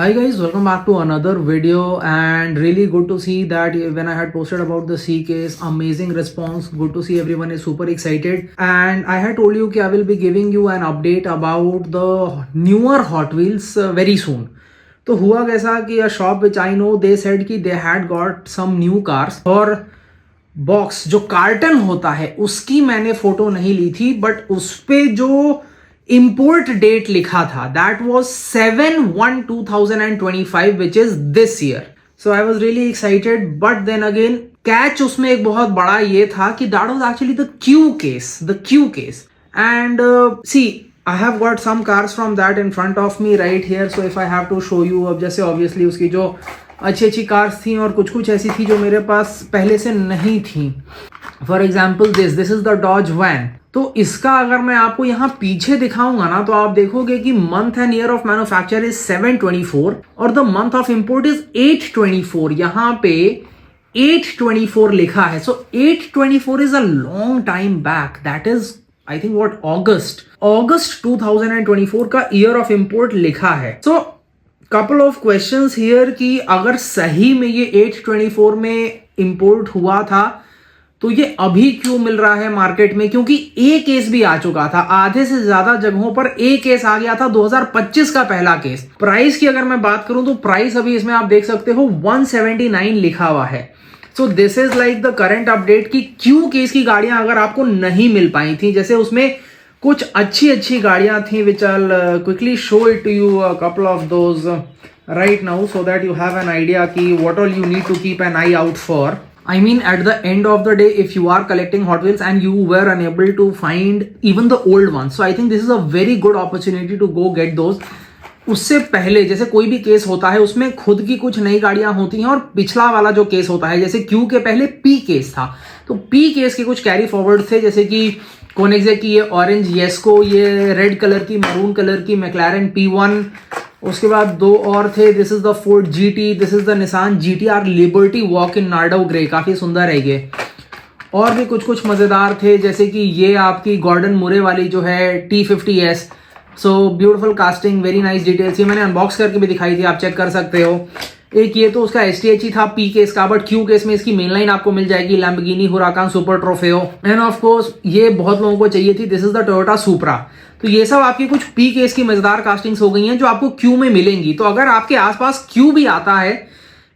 Hi guys, welcome back to another video and really good to see that when I had posted about the C case, amazing response, good to see everyone is super excited and I had told you that I will be giving you an update about the newer Hot Wheels very soon. तो हुआ कैसा कि a shop which I know they said कि they had got some new cars और box जो carton होता है उसकी मैंने फोटो नहीं ली थी बट उस पे जो इंपोर्ट डेट लिखा था that was 7/1/2025 which is this year. So I was really excited but then again catch उसमें एक बहुत बड़ा ये था कि that was actually the Q case and C I have got some cars from that in front of me right here. So if I have to show you, अब जैसे obviously उसकी जो अच्छी कार्स थी और कुछ ऐसी थी जो मेरे पास पहले से नहीं थी. For example this is the Dodge van. तो इसका अगर मैं आपको यहाँ पीछे दिखाऊंगा ना तो आप देखोगे कि month and year of manufacture is 7/24 और the month of import is 8/24. यहाँ पे 8/24 लिखा है. So 8/24 is a long time back. That is I think what August 2024 का ईयर ऑफ इंपोर्ट लिखा है. So couple of questions here कि अगर सही में ये 8/24 में इंपोर्ट हुआ था तो ये अभी क्यों मिल रहा है मार्केट में, क्योंकि ए केस भी आ चुका था. आधे से ज्यादा जगहों पर ए केस आ गया था. 2025 का पहला केस. प्राइस की अगर मैं बात करूं तो प्राइस अभी इसमें आप देख सकते हो 179 लिखा हुआ है. So this is like the current update कि क्यू केस की गाड़ियां अगर आपको नहीं मिल पाई थी, जैसे उसमें कुछ अच्छी गाड़ियां थी which I quickly show it to you a couple of those right now so that you have an idea कि what all you need to keep an eye out for. I mean, at the end of the day, if you are collecting Hot Wheels and you were unable to find even the old ones, so I think this is a very good opportunity to go get those. उससे पहले जैसे कोई भी case होता है उसमें खुद की कुछ नई गाड़ियां होती हैं और पिछला वाला जो केस होता है, जैसे क्यू के पहले पी केस था तो पी केस के कुछ कैरी फॉरवर्ड थे, जैसे कि कोनिग्सेक की ये ऑरेंज येस्को, ये रेड कलर की, मरून कलर की मैक्लारेन P1, उसके बाद दो और थे. This is the Ford GT, this is the Nissan GT-R liberty walk in Nardo grey. काफी सुंदर है ये. और भी कुछ मजेदार थे, जैसे कि ये आपकी गॉर्डन मुरे वाली जो है T50S. So beautiful casting, very nice details. ये मैंने अनबॉक्स करके भी दिखाई थी, आप चेक कर सकते हो. एक ये तो उसका STH ही था पी केस का, बट क्यू केस में इसकी मेन लाइन आपको मिल जाएगी Lamborghini Huracan Super Trofeo. And of course ये बहुत लोगों को चाहिए थी, this is the Toyota Supra. तो ये सब आपकी कुछ पी केस की मजेदार कास्टिंग्स हो गई हैं जो आपको क्यू में मिलेंगी. तो अगर आपके आसपास क्यू भी आता है,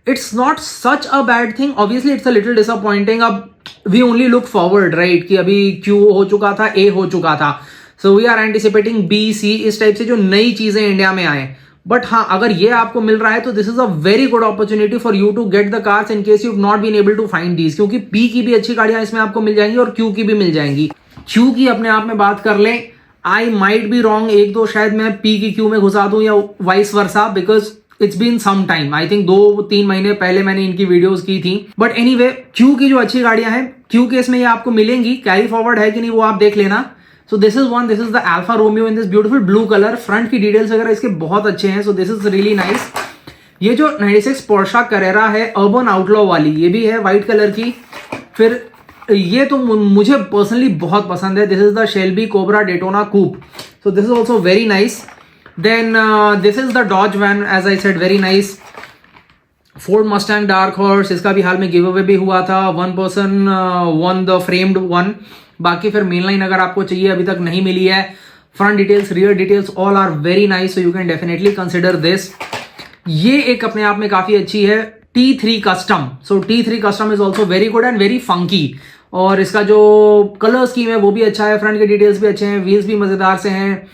it's not such a bad thing. Obviously it's a little disappointing. अब we only look forward right कि अभी क्यू हो चुका था, ए हो चुका था. So we are anticipating B, C, इस टाइप से जो नई चीजें इंडिया में आए. बट हाँ, अगर ये आपको मिल रहा है तो this is a very good opportunity for you to get the cars in case you not been able to find these, क्योंकि पी की भी अच्छी गाड़ियां इसमें आपको मिल जाएंगी और क्यू की भी मिल जाएंगी. क्यू की अपने आप में बात कर लें, आई माइट बी रॉन्ग, एक दो शायद मैं पी की क्यू में घुसा दूं या vice versa, because it's been some time. I think 2-3 महीने पहले मैंने इनकी वीडियोस की थी. बट एनीवे, क्यू की जो अच्छी गाड़ियां हैं क्यू केस में ये आपको मिलेंगी. कैरी फॉरवर्ड है कि नहीं वो आप देख लेना. So this is one, this is the Alfa Romeo in this beautiful blue color. Front की डिटेल्स वगैरह इसके बहुत अच्छे हैं. So this is really nice. ये जो 96 Porsche Carrera है अर्बन आउटलॉ वाली, ये भी है व्हाइट कलर की. फिर ये तो मुझे पर्सनली बहुत पसंद है. This is the Shelby Cobra Daytona Coupe. So this is also very nice. Then this is the Dodge van, as I said, very nice. Ford Mustang Dark Horse, इसका भी हाल में गिव अवे भी हुआ था. 1 person won the framed one. बाकी फिर main line अगर आपको चाहिए अभी तक नहीं मिली है. Front details, rear details all are very nice, so you can definitely consider this. ये एक अपने आप में काफी अच्छी है T3 custom. So T3 custom is also very good and very funky. और इसका जो कलर स्कीम है वो भी अच्छा है, फ्रंट के डिटेल्स भी अच्छे हैं, व्हील्स भी मजेदार से हैं,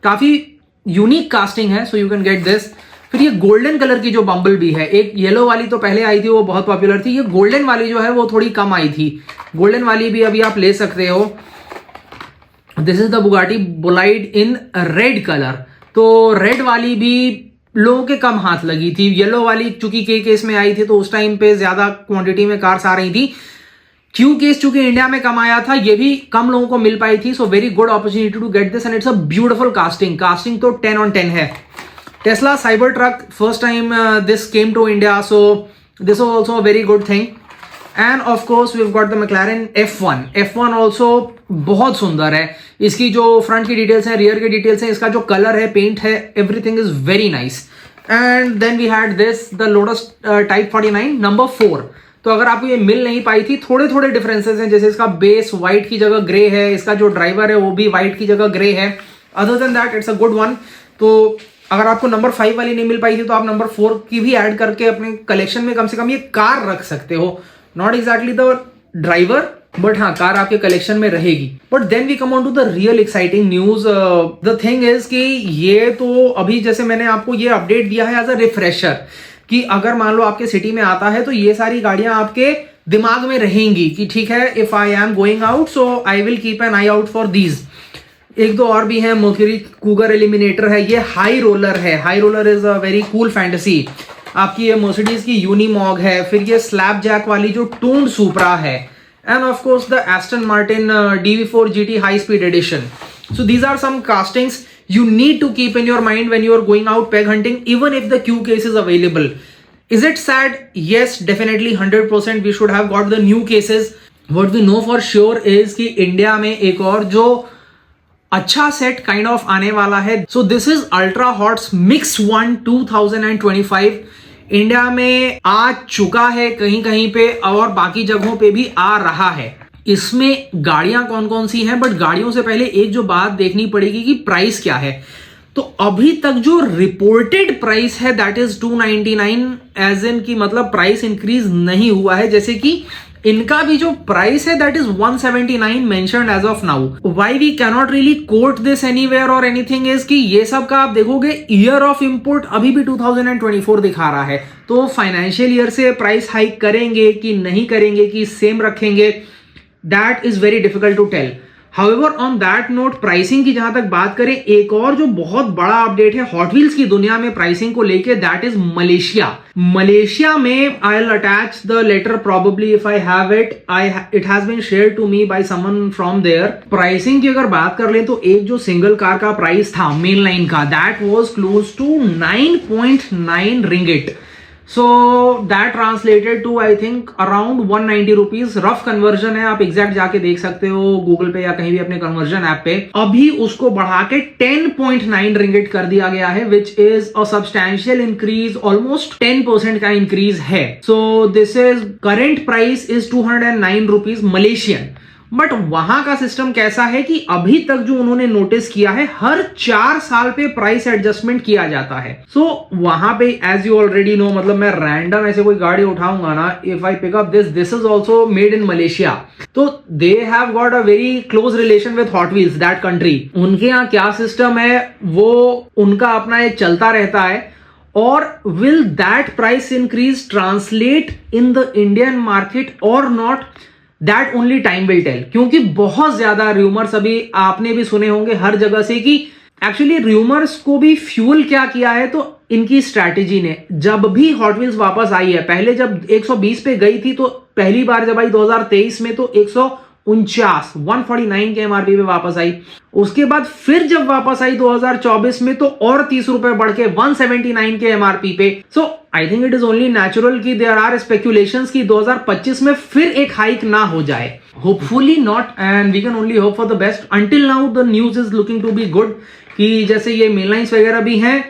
काफी यूनिक कास्टिंग है. सो यू कैन गेट दिस. फिर ये गोल्डन कलर की जो बम्बल भी है, एक येलो वाली तो पहले आई थी, वो बहुत पॉपुलर थी. ये गोल्डन वाली जो है वो थोड़ी कम आई थी. गोल्डन वाली भी अभी आप ले सकते हो. This is the Bugatti Bolide in red colour. तो रेड वाली भी लोगों के कम हाथ लगी थी. येलो वाली चूंकि के केस में आई थी तो उस टाइम पे ज्यादा क्वांटिटी में कार्स आ रही थी. क्यू केस चूंकि इंडिया में कम आया था, ये भी कम लोगों को मिल पाई थी. So very good opportunity to get this and it's a beautiful casting. Casting तो 10 on 10 है. Tesla Cybertruck, first time this came to India, so this was also a very good thing. And of course we've got the McLaren F1. F1 also बहुत सुंदर है. इसकी जो front की details है, rear की डिटेल्स है, इसका जो कलर है, पेंट है, everything is very nice. And then we had this the lotus type 49 number 4। तो अगर आपको ये मिल नहीं पाई थी, थोड़े थोड़े डिफरेंसेस हैं, जैसे इसका बेस व्हाइट की जगह ग्रे है, इसका जो ड्राइवर है वो भी व्हाइट की जगह ग्रे है। Other than that it's a good one. तो अगर आपको नंबर 5 वाली नहीं मिल पाई थी तो आप नंबर 4 की भी ऐड करके अपने कलेक्शन में कम से कम ये कार रख सकते हो। Not exactly the driver, but हाँ, कार आपके कलेक्शन में रहेगी। But then we come on to the real exciting news. The thing is कि ये तो अभी जैसे मैंने आपको ये अपडेट दिया है एज अ रिफ्रेशर कि अगर मान लो आपके सिटी में आता है तो ये सारी गाड़ियां आपके दिमाग में रहेंगी कि ठीक है, if I am going out so I will keep an eye out for these. एक दो और भी है, मर्क्यूरी कूगर एलिमिनेटर है, ये हाई रोलर है। High roller is a very cool fantasy. आपकी ये मर्सिडीज की यूनिमॉग है, फिर ये स्लैब जैक वाली जो टून्ड सुपरा है, and of course the Aston Martin DB4 GT high speed edition. So these are some castings you need to keep in your mind when you are going out peg hunting, even if the Q case is available. Is it sad? Yes, definitely 100% we should have got the new cases. What we know for sure is कि India में एक और जो अच्छा set kind of आने वाला है। So this is ultra hots mix 1 2025 India में आ चुका है कहीं कहीं पे और बाकी जगहों पे भी आ रहा है। इसमें गाड़ियां कौन कौन सी हैं, बट गाड़ियों से पहले एक जो बात देखनी पड़ेगी कि प्राइस क्या है। तो अभी तक जो रिपोर्टेड प्राइस है दैट इज 299, एज इन की मतलब प्राइस इंक्रीज नहीं हुआ है। जैसे कि इनका भी जो प्राइस है that is 179 mentioned as of now. Why we cannot really quote this anywhere और एनीथिंग इज कि ये सब का आप देखोगे ईयर ऑफ इंपोर्ट अभी भी 2024 दिखा रहा है। तो फाइनेंशियल ईयर से प्राइस हाइक करेंगे कि नहीं करेंगे कि सेम रखेंगे, that is very difficult to tell. However on that note, pricing की जहां तक बात करें, एक और जो बहुत बड़ा अपडेट है हॉट व्हील्स की दुनिया में प्राइसिंग को लेके, दैट इज मलेशिया। मलेशिया में I will attach the letter probably if I have it, it has been shared to me by someone from there. Pricing की अगर बात कर लें तो एक जो सिंगल कार का प्राइस था मेन लाइन का, that was close to 9.9 ringgit. So that translated to I think around 190 rupees। Rough conversion है, आप एग्जैक्ट जाके देख सकते हो गूगल पे या कहीं भी अपने कन्वर्जन ऐप पे। अभी उसको बढ़ा के 10.9 रिंगिट कर दिया गया है, which is a substantial increase, almost 10% का इंक्रीज है। So this is current price is 209 rupees Malaysian. But वहां का सिस्टम कैसा है कि अभी तक जो उन्होंने नोटिस किया है, हर 4 साल पे प्राइस एडजस्टमेंट किया जाता है। सो वहां पे एज यू ऑलरेडी नो, मतलब मैं रैंडम ऐसे कोई गाड़ी उठाऊंगा ना, if I pick up this is also made in Malaysia, तो they have got a very close relation with Hot Wheels that country. उनके यहाँ क्या सिस्टम है वो उनका अपना एक चलता रहता है। और will that price increase translate in the Indian market और not, that only time will tell. क्योंकि बहुत ज्यादा रूमर्स अभी आपने भी सुने होंगे हर जगह से कि एक्चुअली रूमर्स को भी फ्यूल क्या किया है, तो इनकी स्ट्रैटेजी ने। जब भी हॉट व्हील्स वापस आई है, पहले जब 120 पे गई थी तो पहली बार जब आई 2023 में तो 149 के एमआरपी पे वापस आई। उसके बाद फिर जब वापस आई 2024 में तो और 30 रुपए बढ़ के 179 के एमआरपी पे। So I think it is only natural कि देयर आर स्पेक्यूलेशंस कि 2025 में फिर एक हाइक ना हो जाए। Hopefully not, and we can only hope for the best. Until now the news is looking to be good कि जैसे ये मेन लाइन्स वगैरह भी हैं,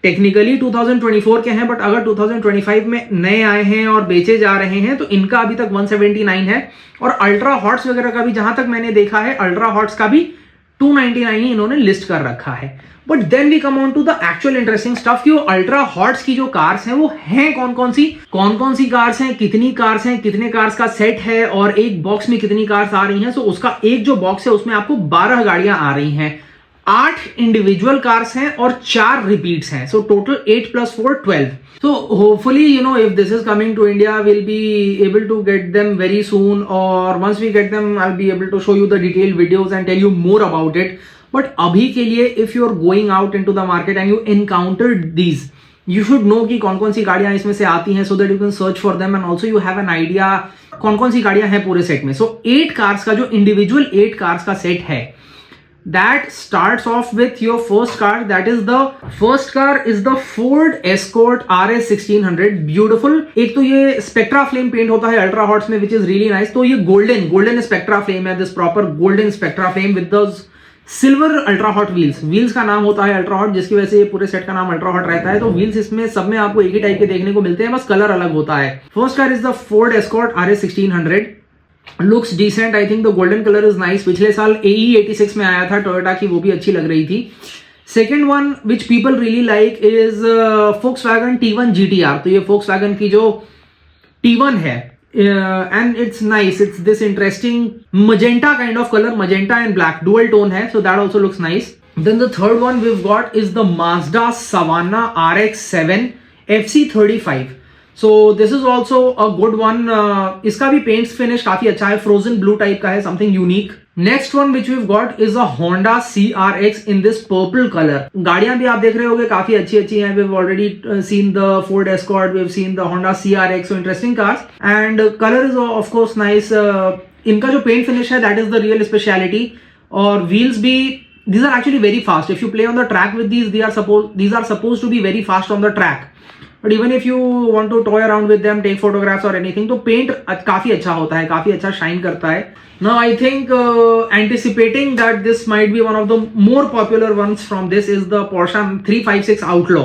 टेक्निकली 2024 के हैं, बट अगर 2025 में नए आए हैं और बेचे जा रहे हैं तो इनका अभी तक 179 है। और अल्ट्रा हॉट्स वगैरह का भी जहां तक मैंने देखा है, अल्ट्रा हॉट्स का भी 299 ही इन्होंने लिस्ट कर रखा है। But then we come on to the actual interesting stuff कि वो अल्ट्रा हॉट्स की जो कार्स हैं वो हैं कौन कौन सी कार्स हैं, कितनी कार्स हैं, कितने कार्स का सेट है और एक बॉक्स में कितनी कार्स आ रही हैं। सो उसका एक जो बॉक्स है उसमें आपको 12 गाड़ियां आ रही हैं, 8 इंडिविजुअल कार्स हैं और 4 रिपीट्स हैं। So total 8 + 4 12। So hopefully, if this is coming to India, we'll be able to get them very soon, or once we get them, I'll be able to show you the detailed videos and tell you more about it. But अभी के लिए, if you're going out into the market and you encountered these, you should know कि कौन कौन सी गाड़ियां इसमें से आती हैं, so that you can search for them and also you have an idea कौन कौन सी गाड़ियां हैं पूरे सेट में। So 8 कार्स का जो इंडिविजुअल 8 कार्स का सेट है, that starts off with your first car. That is the first car is the Ford Escort RS 1600. Beautiful. एक तो ये स्पेक्ट्रा फ्लेम पेंट होता है अल्ट्रा हॉट्स में, which is really nice. तो ये गोल्डन स्पेक्ट्रा फ्लेम है, this proper golden spectra flame with those silver ultra hot wheels, wheels का नाम होता है अल्ट्रा हॉट, जिसकी वजह से ये पूरे सेट का नाम अल्ट्रा हॉट रहता है। तो व्हील्स इसमें सब में आपको एक ही टाइप के देखने को मिलते हैं, बस कलर अलग होता है। First car is the Ford Escort RS 1600, looks decent, I think the golden colour is nice. पिछले साल AE 86 में आया था टोयोटा की, वो भी अच्छी लग रही थी। Second one which people really like is Volkswagen T1 GTR। तो ये Volkswagen की जो T1 है, and it's nice, it's this interesting magenta kind of color, magenta and black dual tone hai, so that also looks nice. Then the third one we've got is the Mazda Savannah RX-7 FC35. So this is also a good one. इसका भी paint finish काफी अच्छा है, frozen blue type का है, something unique. Next one which we've got is a Honda CRX in this purple color। गाड़ियां भी आप देख रहे होंगे काफी अच्छी अच्छी हैं। we've already seen the Ford Escort, we've seen the Honda CRX, so interesting cars and color is of course nice। इनका जो पेंट फिनिश है that is the real speciality। और wheels भी, these are actually very fast। if you play on the track with these, these are supposed to be very fast on the track, but even if you want to toy around with them, take photographs or anything, तो paint काफी अच्छा होता है, काफी अच्छा shine करता है। Now I think anticipating that this might be one of the more popular ones from this is the Porsche 356 Outlaw।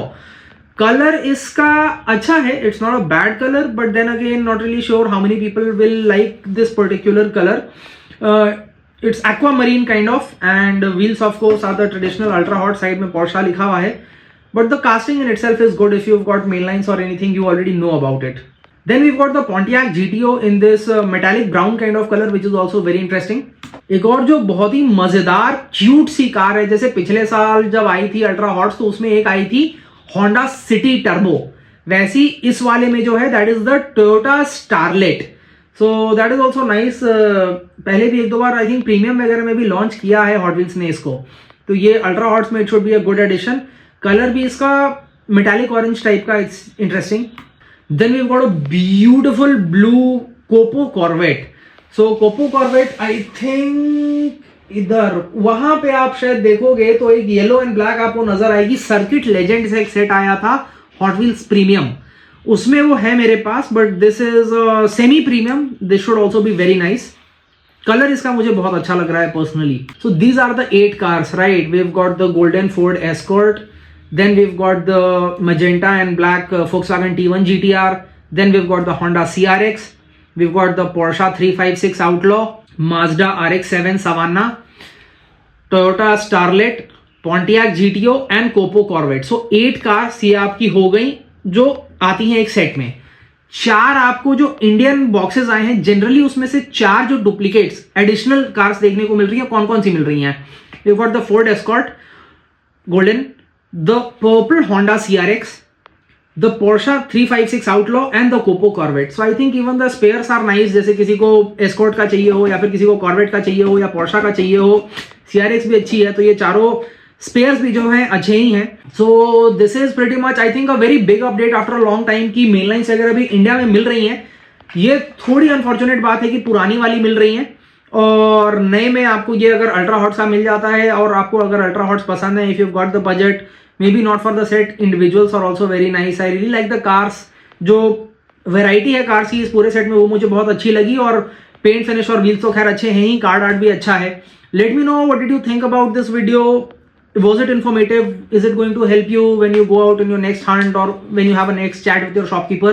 Colour इसका अच्छा है, it's not a bad color, but then again not really sure how many people will like this particular color। It's aquamarine kind of, and wheels of course are the traditional ultra hot, side में Porsche लिखा हुआ है, but the casting in itself is good। if you've got mainlines or anything, you already know about it। Then we've got the Pontiac GTO in this metallic brown kind of color, which is also very interesting। एक और जो बहुत ही मजेदार cute सी car है, जैसे पिछले साल जब आई थी अल्ट्रा हॉट्स, तो उसमें एक आई थी Honda City Turbo, वैसी इस वाले में जो है that is the Toyota Starlet। so that is also nice। पहले भी एक दो बार आई थिंक प्रीमियम वगैरह में भी लॉन्च किया है हॉट व्हील्स ने इसको, तो ये अल्ट्रा हॉट्स में it should be a good edition. Colour भी इसका मेटालिक ऑरेंज टाइप का, it's interesting. Then we've got a beautiful blue Copo Corvette। so Copo Corvette I think इधर वहां पे आप शायद देखोगे तो एक येलो एंड ब्लैक आपको नजर आएगी। सर्किट लेजेंड से एक सेट आया था हॉट व्हील्स प्रीमियम, उसमें वो है मेरे पास, but this is semi premium. This should also be very nice. Colour इसका मुझे बहुत अच्छा लग रहा है personally. So these are the 8 cars, right. We have got the golden Ford Escort, then we've got the magenta and black Volkswagen T1 GTR, then we've got the Honda CRX, we've got the Porsche 356 Outlaw, Mazda RX-7 Savannah, Toyota Starlet, Pontiac GTO and Copo Corvette। so 8 cars ये आपकी हो गई जो आती हैं एक set में। 4 आपको जो इंडियन बॉक्सेस आए हैं जनरली, उसमें से 4 जो डुप्लीकेट्स एडिशनल कार्स देखने को मिल रही है। कौन कौन सी मिल रही हैं? we've got the Ford Escort Golden, the purple Honda CRX, the Porsche 356 Outlaw and the Copo Corvette। so I think even the spares are nice। जैसे किसी को Escort का चाहिए हो, या फिर किसी को Corvette का चाहिए हो, या Porsche का चाहिए हो, CRX भी अच्छी है, तो ये चारों spares भी जो हैं अच्छे ही हैं। so this is pretty much I think a very big update after a long time कि mainlines वगैरह भी इंडिया में मिल रही हैं। ये थोड़ी अनफॉर्चुनेट बात है कि पुरानी वाली मिल रही हैं, और नए में आपको ये अगर अल्ट्रा हॉट्स का मिल जाता है, और आपको अगर अल्ट्रा हॉट्स पसंद है, if you got the budget, maybe not for the set, individuals are also very nice. I really like the cars. जो वेराइटी है कार्स की इस पूरे सेट में, वो मुझे बहुत अच्छी लगी। और पेंट फिनिश और व्हील्स तो खैर अच्छे हैं ही, कार्ड आर्ट भी अच्छा है। Let me know what did you think about this video. Was it informative? Is it going to help you when you go out in your next hunt, or when you have a next chat with your shopkeeper?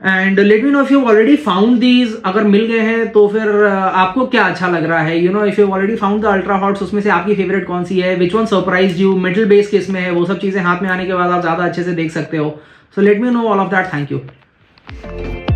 And let me know if you've already found these। अगर मिल गए हैं तो फिर आपको क्या अच्छा लग रहा है। if you've already found the ultra hots, उसमें से आपकी फेवरेट कौन सी है, which one surprised you, middle base किस में है, वो सब चीजें हाथ में आने के बाद आप ज्यादा अच्छे से देख सकते हो। So let me know all of that। Thank you।